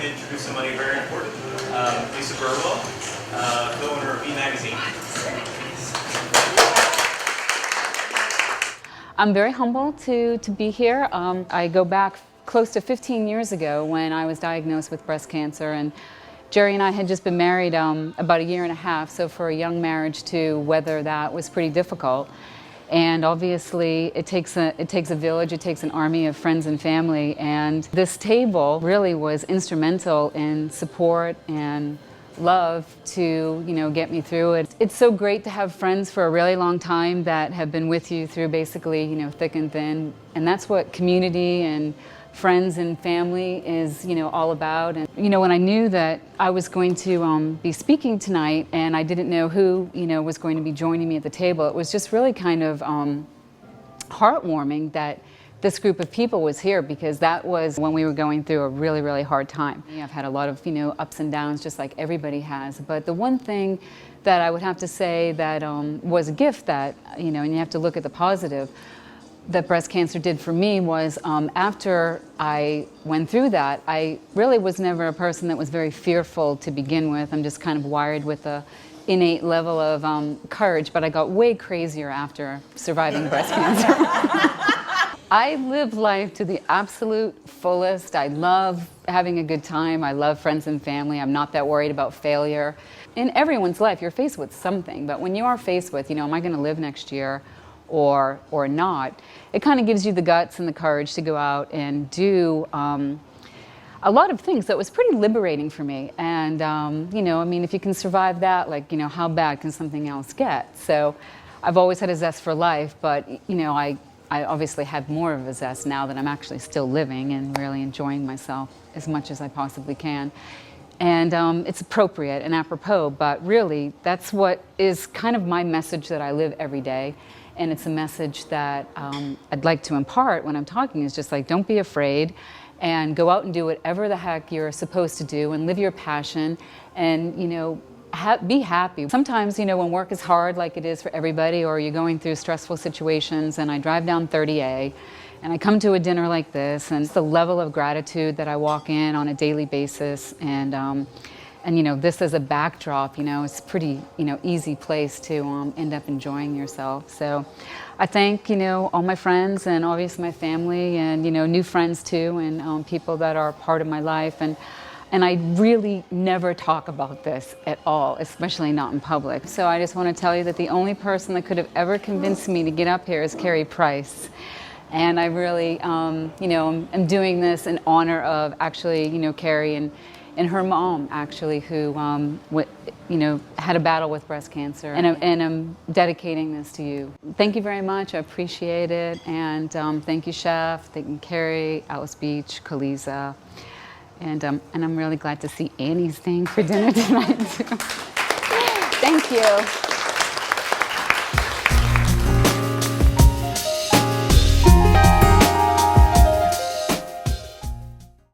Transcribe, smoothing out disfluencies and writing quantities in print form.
Introduce somebody very important, Lisa Burwell, co-owner of VIE Magazine. I'm very humbled to be here. I go back close to 15 years ago when I was diagnosed with breast cancer, and Jerry and I had just been married about a year and a half, so for a young marriage to weather that was pretty difficult. And obviously it takes a village, it takes an army of friends and family, and this table really was instrumental in support and love to, get me through it. It's so great to have friends for a really long time that have been with you through basically, thick and thin, and that's what community and friends and family is, all about. And when I knew that I was going to be speaking tonight, and I didn't know who, was going to be joining me at the table, it was just really kind of heartwarming that this group of people was here, because that was when we were going through a really, really hard time. I've had a lot of, ups and downs, just like everybody has. But the one thing that I would have to say that was a gift that, and you have to look at the positive, that breast cancer did for me was after I went through that, I really was never a person that was very fearful to begin with. I'm just kind of wired with a innate level of courage, but I got way crazier after surviving breast cancer. I live life to the absolute fullest. I love having a good time. I love friends and family. I'm not that worried about failure. In everyone's life, you're faced with something, but when you are faced with, am I going to live next year or not, it kind of gives you the guts and the courage to go out and do a lot of things that was pretty liberating for me. And, if you can survive that, how bad can something else get? So I've always had a zest for life, but, I obviously have more of a zest now that I'm actually still living and really enjoying myself as much as I possibly can. And it's appropriate and apropos, but really that's what is kind of my message that I live every day. And it's a message that I'd like to impart when I'm talking, is just like, don't be afraid, and go out and do whatever the heck you're supposed to do, and live your passion, and be happy. Sometimes, when work is hard, like it is for everybody, or you're going through stressful situations, and I drive down 30A, and I come to a dinner like this, and it's the level of gratitude that I walk in on a daily basis, and this as a backdrop, it's a pretty, easy place to end up enjoying yourself. So I thank, all my friends, and obviously my family, and, new friends too, and people that are part of my life. And I really never talk about this at all, especially not in public. So I just want to tell you that the only person that could have ever convinced me to get up here is Carrie Price. And I really, am doing this in honor of actually, Carrie and her mom, actually, who, had a battle with breast cancer. And I'm dedicating this to you. Thank you very much. I appreciate it. And thank you, Chef. Thank you, Carrie, Alice Beach, Caliza. And I'm really glad to see Annie's staying for dinner tonight, too. Thank you.